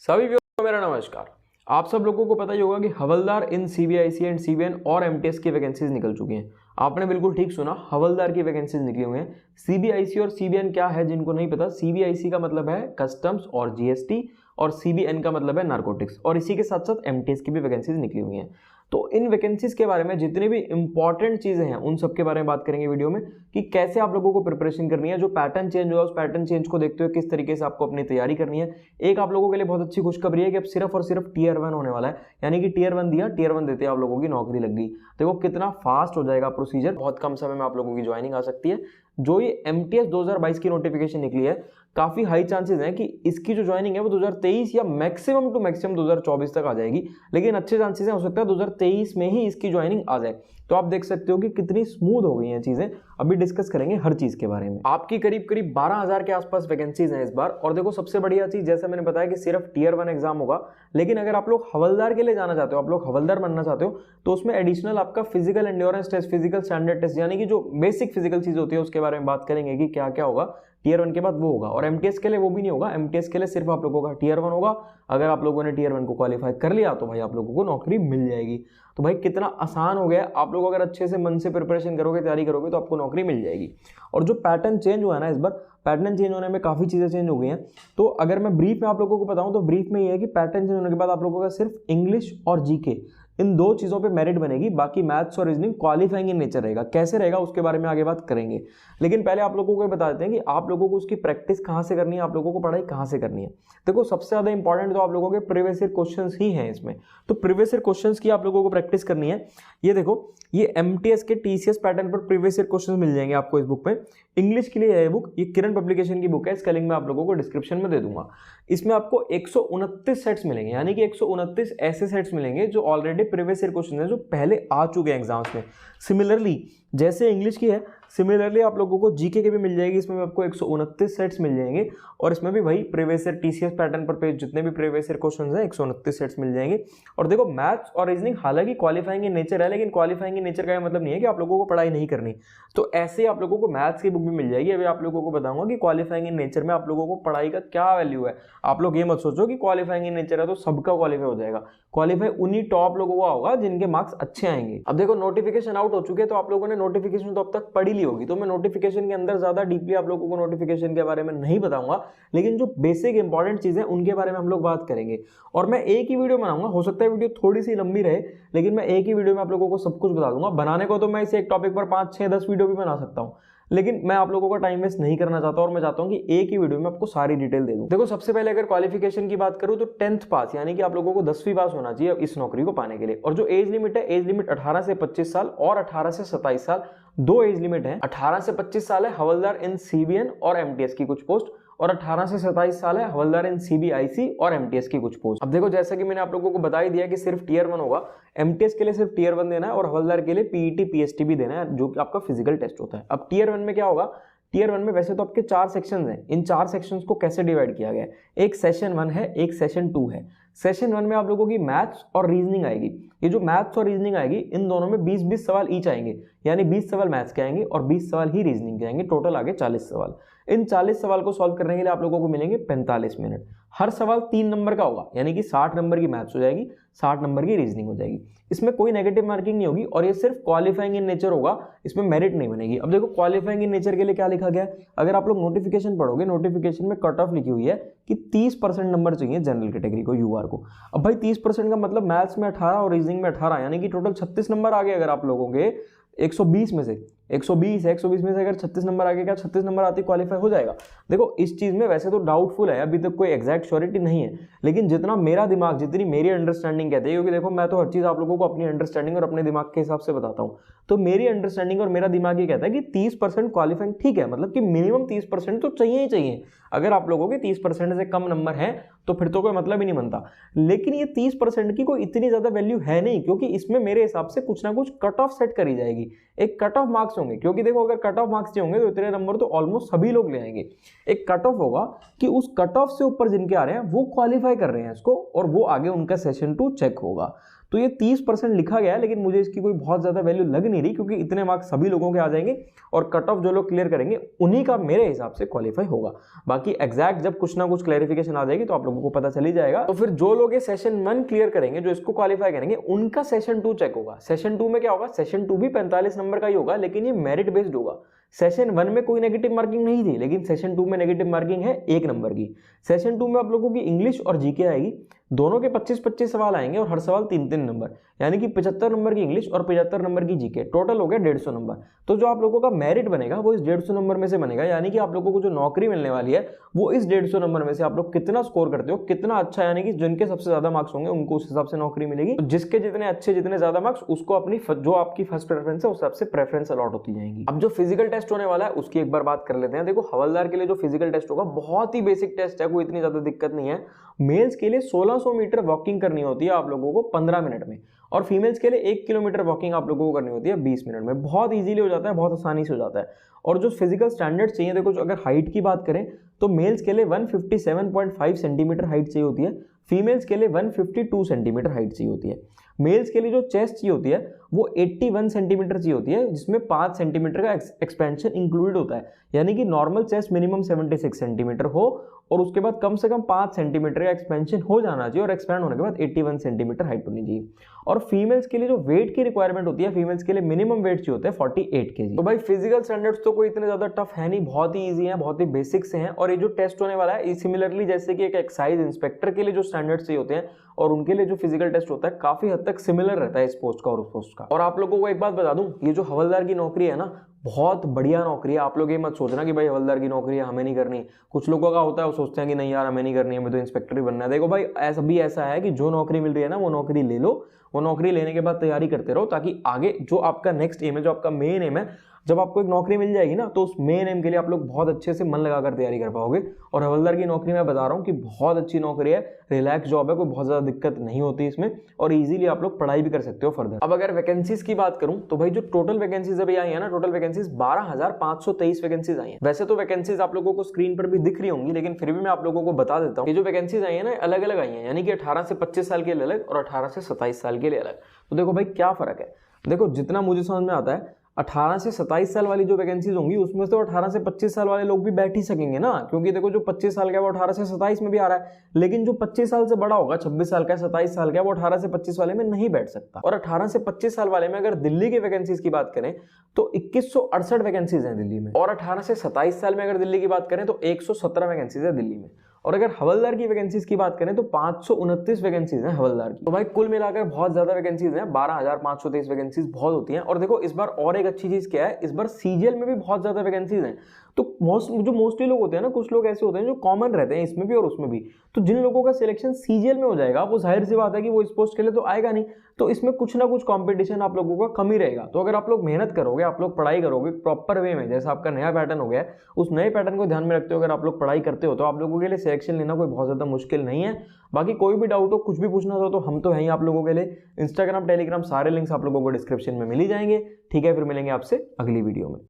सभी को मेरा नमस्कार। आप सब लोगों को पता ही होगा कि हवलदार इन सीबीआईसी एंड सीबीएन और एमटीएस की वैकेंसीज निकल चुकी हैं। आपने बिल्कुल ठीक सुना, हवलदार की वैकेंसीज निकली हुई हैं। सीबीआईसी और सीबीएन क्या है जिनको नहीं पता, सीबीआईसी का मतलब है कस्टम्स और जीएसटी और सीबीएन का मतलब है नारकोटिक्स, और इसी के साथ साथ एमटीएस की भी वैकेंसीज निकली हुई हैं। तो इन वैकेंसीज के बारे में जितनी भी इंपॉर्टेंट चीजें हैं उन सब के बारे में बात करेंगे वीडियो में, कि कैसे आप लोगों को प्रिपरेशन करनी है, जो पैटर्न चेंज हुआ उस पैटर्न चेंज को देखते हुए किस तरीके से आपको अपनी तैयारी करनी है। एक आप लोगों के लिए बहुत अच्छी खुशखबरी है कि अब सिर्फ और सिर्फ टीयर 1 होने वाला है, यानी कि टीयर 1 दिया, टीयर 1 देते आप लोगों की नौकरी लग गई। देखो कितना फास्ट हो जाएगा प्रोसीजर, बहुत कम समय में आप लोगों की ज्वाइनिंग आ सकती है। जो ये एमटीएस 2022 की नोटिफिकेशन निकली है, काफी हाई चांसेस हैं कि इसकी जो ज्वाइनिंग है वो 2023 या मैक्सिमम टू मैक्सिमम 2024 तक आ जाएगी, लेकिन अच्छे चांसेस हैं हो सकता है 2023 में ही इसकी ज्वाइनिंग आ जाए। तो आप देख सकते हो कि कितनी स्मूथ हो गई हैं चीजें। अभी डिस्कस करेंगे हर चीज के बारे में। आपकी करीब करीब 12,000 के आसपास वैकेंसीज हैं इस बार। और देखो सबसे बढ़िया चीज, जैसे मैंने बताया कि सिर्फ टीयर 1 एग्जाम होगा, लेकिन अगर आप लोग हवलदार के लिए जाना चाहते हो, आप लोग हवलदार बनना चाहते हो, तो उसमें एडिशनल आपका physical endurance test, physical standard test, यानी कि जो बेसिक फिजिकल चीज होती है उसके बारे में बात करेंगे कि क्या क्या होगा। टीयर 1 के बाद वो होगा, और एमटीएस के लिए वो भी नहीं होगा। एमटीएस के लिए सिर्फ आप लोगों का टीयर 1 होगा। अगर आप लोगों ने टीयर 1 को क्वालिफाई कर लिया तो भाई आप लोगों को नौकरी मिल जाएगी। तो भाई कितना आसान हो गया। आप लोग अगर अच्छे से मन से प्रिपरेशन करोगे, तैयारी करोगे, तो आपको नौकरी मिल जाएगी। और जो पैटर्न चेंज हुआ है ना इस बार, पैटर्न चेंज होने में काफी चीजें चेंज हो गई हैं। तो अगर मैं ब्रीफ में आप लोगों को बताऊं तो ब्रीफ में ये है कि पैटर्न चेंज होने के बाद आप लोगों का सिर्फ इंग्लिश और जीके, इन दो चीजों पे मेरिट बनेगी। बाकी मैथ्स और रीजनिंग क्वालिफाइंग इन नेचर रहेगा। कैसे रहेगा उसके बारे में आगे बात करेंगे, लेकिन पहले आप लोगों को बता देते हैं कि आप लोगों को उसकी प्रैक्टिस कहां से करनी है, आप लोगों को पढ़ाई कहां से करनी है। देखो सबसे ज्यादा इंपॉर्टेंट तो आप लोगों के प्रीवियस ईयर क्वेश्चंस ही हैं इसमें। तो प्रीवियस ईयर क्वेश्चंस की आप लोगों को प्रैक्टिस करनी है। ये देखो, ये एमटीएस के टीसीएस पैटर्न पर प्रीवियस ईयर क्वेश्चंस मिल जाएंगे आपको इस बुक में। इंग्लिश के लिए है बुक, ये किरण पब्लिकेशन की बुक है। इसका लिंक मैं आप लोगों को डिस्क्रिप्शन में दे दूंगा। इसमें आपको 129 सेट्स मिलेंगे, यानी कि 129 ऐसे सेट्स मिलेंगे जो ऑलरेडी प्रीवियस ईयर क्वेश्चन है, जो पहले आ चुके हैं एग्जाम्स में। सिमिलरली जैसे इंग्लिश की है, सिमिलरली आप लोगों को जीके के भी मिल जाएगी। इसमें आपको 129 सेट्स मिल जाएंगे, और इसमें भी वही प्रीवियस ईयर टीसीएस पैटर्न पर पेज जितने भी प्रीवियस ईयर क्वेश्चंस हैं 129 सेट्स मिल जाएंगे। और देखो मैथ्स और रीजनिंग हालांकि क्वालिफाइंग इन नेचर है, लेकिन क्वालिफाइंग इन नेचर का मतलब नहीं है कि आप लोगों को पढ़ाई नहीं करनी। तो ऐसे ही आप लोगों को मैथ्स की बुक भी मिल जाएगी। अभी आप लोगों को बताऊंगा कि क्वालिफाइंग इन नेचर में आप लोगों को पढ़ाई का क्या वैल्यू है। आप लोग ये मत सोचो कि क्वालिफाइंग इन नेचर है तो सबका क्वालिफाई हो जाएगा। क्वालिफाई उन्हीं टॉप लोगों का होगा जिनके मार्क्स अच्छे आएंगे। अब देखो नोटिफिकेशन आउट हो चुके हैं, तो आप लोगों ने नोटिफिकेशन तो अब तक पढ़ी ली होगी, तो मैं नोटिफिकेशन के अंदर ज्यादा डीपली आप लोगों को नोटिफिकेशन के बारे में नहीं बताऊंगा, लेकिन जो बेसिक इंपॉर्टेंट चीजें उनके बारे में हम लोग बात करेंगे। और मैं एक ही वीडियो बनाऊंगा, हो सकता है वीडियो थोड़ी सी लंबी रहे, लेकिन मैं एक ही वीडियो में आप लोगों को सब कुछ बता दूंगा। बनाने को तो मैं इसे एक टॉपिक पर 5, 6, 10 वीडियो भी बना सकता हूँ, लेकिन मैं आप लोगों का टाइम वेस्ट नहीं करना चाहता, और मैं चाहता हूं कि एक ही वीडियो में आपको सारी डिटेल दे दूं। देखो सबसे पहले अगर क्वालिफिकेशन की बात करूं तो 10th पास, यानी कि आप लोगों को 10वीं पास होना चाहिए इस नौकरी को पाने के लिए। और जो एज लिमिट है, एज लिमिट 18 से 25 साल और 18 से 27 साल, दो एज लिमिट है। 18 से 25 साल है हवलदार इन सीबीएन और एमटीएस की कुछ पोस्ट, और 18 से 27 साल है हवलदार इन सीबीआईसी और एमटीएस की कुछ पोस्ट। अब देखो जैसा कि मैंने आप लोगों को बता ही दिया कि सिर्फ टीयर 1 होगा। एमटीएस के लिए सिर्फ टीयर 1 देना है, और हवलदार के लिए पीईटी पीएसटी भी देना है, जो कि आपका फिजिकल टेस्ट होता है। अब टीयर 1 में क्या होगा, टीयर 1 में वैसे तो आपके 4 सेक्शंस हैं। इन 4 सेक्शंस को कैसे डिवाइड किया गया है, एक सेशन 1 है, एक सेशन 2 है। सेशन 1 में आप लोगों की मैथ्स और रीजनिंग आएगी। ये जो मैथ्स और रीजनिंग आएगी, इन दोनों में 20-20 सवाल ईच आएंगे, यानी 20 सवाल मैथ्स के आएंगे और 20 सवाल ही रीजनिंग के आएंगे। टोटल आगे 40 सवाल। इन 40 सवाल को सॉल्व करने के लिए आप लोगों को मिलेंगे 45 मिनट। हर सवाल 3 नंबर का होगा, यानी कि 60 नंबर की मैथ्स हो जाएगी, 60 नंबर की रीजनिंग हो जाएगी। इसमें कोई नेगेटिव मार्किंग नहीं होगी, और ये सिर्फ क्वालिफाइंग इन नेचर होगा, इसमें मेरिट नहीं बनेगी। अब देखो क्वालिफाइंग इन नेचर के लिए क्या लिखा गया है, अगर आप लोग नोटिफिकेशन पढ़ोगे, नोटिफिकेशन में कट ऑफ लिखी हुई है कि 30% नंबर चाहिए जनरल कैटेगरी को, यूआर को। अब भाई 30% का मतलब मैथ्स में 18 और रीजनिंग में 18, यानी कि टोटल 36 नंबर आ गए अगर आप लोगों के 120 में से। 120 है, 120 में से अगर 36 नंबर आ गए, क्या 36 नंबर आती क्वालिफाई हो जाएगा? देखो इस चीज में वैसे तो डाउटफुल है, अभी तक कोई एग्जैक्ट श्योरिटी नहीं है, लेकिन जितना मेरा दिमाग, जितनी मेरी अंडरस्टैंडिंग कहती है, क्योंकि देखो मैं तो हर चीज आप लोगों को अपनी अंडरस्टैंडिंग और अपने दिमाग के हिसाब से बताता हूँ, तो मेरी अंडरस्टैंडिंग और मेरा दिमाग ये कहता है कि 30% क्वालिफाइंग ठीक है, मतलब कि मिनिमम 30% तो चाहिए ही चाहिए। अगर आप लोगों के 30% से कम नंबर है तो फिर तो कोई मतलब ही नहीं बनता। लेकिन ये 30% की कोई इतनी ज्यादा वैल्यू है नहीं, क्योंकि इसमें मेरे हिसाब से कुछ ना कुछ कट ऑफ सेट करी जाएगी, एक कट ऑफ मार्क्स होंगे। क्योंकि देखो अगर कट ऑफ मार्क्स होंगे तो इतने नंबर तो ऑलमोस्ट सभी लोग ले आएंगे। एक कट ऑफ होगा कि उस कट ऑफ से ऊपर जिनके आ रहे हैं वो क्वालिफाई कर रहे हैं इसको, और वो आगे उनका सेशन 2 चेक होगा। तो ये 30% लिखा गया है, लेकिन मुझे इसकी कोई बहुत ज़्यादा वैल्यू लग नहीं रही, क्योंकि इतने मार्क्स सभी लोगों के आ जाएंगे और कट ऑफ जो लोग क्लियर करेंगे उन्हीं का मेरे हिसाब से क्वालिफाई होगा। बाकी एग्जैक्ट जब कुछ ना कुछ क्लैरिफिकेशन आ जाएगी तो आप लोगों को पता चल ही जाएगा। तो फिर जो लोग ये सेशन 1 क्लियर करेंगे, जो इसको क्वालिफाई करेंगे, उनका सेशन 2 चेक होगा। सेशन 2 में क्या होगा, सेशन 2 भी 45 नंबर का ही होगा, लेकिन ये मेरिट बेस्ड होगा। सेशन 1 में कोई नेगेटिव मार्किंग नहीं थी, लेकिन सेशन 2 में नेगेटिव मार्किंग है 1 नंबर की। सेशन 2 में आप लोगों की इंग्लिश और जीके आएगी, दोनों के 25-25 सवाल आएंगे और हर सवाल 3-3 नंबर, यानी कि 75 नंबर की इंग्लिश और 75 नंबर की जीके, टोटल हो गया 150 नंबर। तो जो आप लोगों का मेरिट बनेगा वो इस 150 नंबर में से बनेगा, यानी कि आप लोगों को जो नौकरी मिलने वाली है वो इस 150 नंबर में से आप लोग कितना स्कोर करते हो, कितना अच्छा, यानी कि जिनके सबसे ज्यादा मार्क्स होंगे उनको उस हिसाब से नौकरी मिलेगी। तो जिसके जितने अच्छे, जितने ज्यादा मार्क्स, उसको अपनी जो आपकी फर्स्ट प्रेफरेंस है उस हिसाब से प्रेफरेंस अलॉट होती जाएंगी। अब जो फिजिकल टेस्ट होने वाला है उसकी एक बार बात कर लेते हैं। देखो, हवलदार के लिए जो फिजिकल टेस्ट होगा बहुत ही बेसिक टेस्ट है, कोई इतनी ज्यादा दिक्कत नहीं है। मेल्स के लिए 1600 मीटर वॉकिंग करनी होती है आप लोगों को 15 मिनट में, और फीमेल्स के लिए 1 किलोमीटर वॉकिंग आप लोगों को करनी होती है 20 मिनट में। बहुत इजीली हो जाता है, बहुत आसानी से हो जाता है। और जो फिजिकल स्टैंडर्ड चाहिए, देखो अगर हाइट की बात करें तो मेल्स के लिए 157.5 सेंटीमीटर हाइट चाहिए होती है, फीमेल्स के लिए 152 सेंटीमीटर हाइट चाहिए होती है। मेल्स के लिए जो चेस्ट चाहिए होती है वो 81 सेंटीमीटर चाहिए होती है, जिसमें 5 सेंटीमीटर का एक्सपेंशन इंक्लूडेड होता है, यानी कि नॉर्मल चेस्ट मिनिमम 76 सेंटीमीटर हो और उसके बाद कम से कम 5 सेंटीमीटर का एक्सपेंशन हो जाना चाहिए, और एक्सपैंड होने के बाद 81 सेंटीमीटर हाइट होनी चाहिए। और फीमेल्स के लिए जो वेट की रिक्वायरमेंट होती है, फीमेल्स के लिए मिनिमम वेट चाहिए होता है 48 kg। तो भाई फिजिकल स्टैंडर्ड्स तो कोई इतने ज्यादा टफ है नहीं, बहुत ही ईजी है, बहुत ही बेसिक से हैं। और ये जो टेस्ट होने वाला है सिमिलरली जैसे कि एक एक्साइज इंस्पेक्टर के लिए जो स्टैंडर्ड्स चाहिए होते हैं और उनके लिए जो फिजिकल टेस्ट होता है, काफी हद तक सिमिलर रहता है इस पोस्ट का और उस पोस्ट का। और आप लोगों को एक बात बता दूं, ये जो हवलदार की नौकरी है ना, बहुत बढ़िया नौकरी है। आप लोग ये मत सोचना कि भाई हवलदार की नौकरी है हमें नहीं करनी। कुछ लोगों का होता है, वो सोचते हैं कि नहीं यार हमें नहीं करनी है, हमें तो इंस्पेक्टर ही बनना है। देखो भाई, ऐसा भी ऐसा है कि जो नौकरी मिल रही है ना वो नौकरी ले लो, वो नौकरी लेने के बाद तैयारी करते रहो, ताकि आगे जो आपका नेक्स्ट एम है, जो आपका मेन एम है, जब आपको एक नौकरी मिल जाएगी ना तो उस मेन एम के लिए आप लोग बहुत अच्छे से मन लगाकर तैयारी कर पाओगे। और हवलदार की नौकरी मैं बता रहा हूँ कि बहुत अच्छी नौकरी है, रिलैक्स जॉब है, कोई बहुत ज्यादा दिक्कत नहीं होती इसमें, और इजीली आप लोग पढ़ाई भी कर सकते हो फर्दर। अब अगर वैकेंसीज की बात करूं तो भाई जो टोटल वैकेंसीज अभी आई है ना, टोटल वैकेंसीज 12,523 वैकेंसीज आई है। वैसे तो वैकेंसीज आप लोगों को स्क्रीन पर भी दिख रही होंगी, लेकिन फिर भी मैं आप लोगों को बता देता हूँ, ये जो वैकेंसीज आई है ना अलग अलग आई है, यानी कि 18 से 25 साल के लिए अलग और 18 से 27 साल के लिए अलग। तो देखो भाई क्या फर्क है, देखो जितना मुझे समझ में आता है 18 से 27 साल वाली जो वैकेंसीज होंगी उसमें तो 18 से 25 साल वाले लोग भी बैठ ही सकेंगे ना, क्योंकि देखो जो 25 साल का है वो 18 से 27 में भी आ रहा है, लेकिन जो 25 साल से बड़ा होगा, 26 साल का, 27 साल का, वो 18 से 25 वाले में नहीं बैठ सकता। और 18 से 25 साल वाले में अगर दिल्ली की वैकेंसीज की बात करें तो 2168 वैकेंसीज हैं दिल्ली में, और 18 से 27 साल में अगर दिल्ली की बात करें तो 117 वैकेंसीज है दिल्ली में। और अगर हवलदार की वैकेंसीज की बात करें तो 529 वैकेंसीज हैं हवलदार की। तो भाई कुल मिलाकर बहुत ज्यादा वैकेंसीज हैं, 12,523 वैकेंसीज बहुत होती हैं। और देखो इस बार और एक अच्छी चीज क्या है, इस बार सीजीएल में भी बहुत ज्यादा वैकेंसीज हैं। तो मोस्टली लोग होते हैं ना, कुछ लोग ऐसे होते हैं जो कॉमन रहते हैं इसमें भी और उसमें भी, तो जिन लोगों का सिलेक्शन सीजीएल में हो जाएगा वो जाहिर सी बात है कि वो इस पोस्ट के लिए तो आएगा नहीं, तो इसमें कुछ ना कुछ कंपटीशन आप लोगों का कम ही रहेगा। तो अगर आप लोग मेहनत करोगे, आप लोग पढ़ाई करोगे प्रॉपर वे में, जैसा आपका नया पैटर्न हो गया है, उस नए पैटर्न को ध्यान में रखते हो अगर आप लोग पढ़ाई करते हो, तो आप लोगों के लिए सिलेक्शन लेना कोई बहुत ज्यादा मुश्किल नहीं है। बाकी कोई भी डाउट हो, कुछ भी पूछना हो तो हम तो हैं ही आप लोगों के लिए। इंस्टाग्राम, टेलीग्राम सारे लिंक्स आप लोगों को डिस्क्रिप्शन में मिल ही जाएंगे। ठीक है, फिर मिलेंगे आपसे अगली वीडियो में।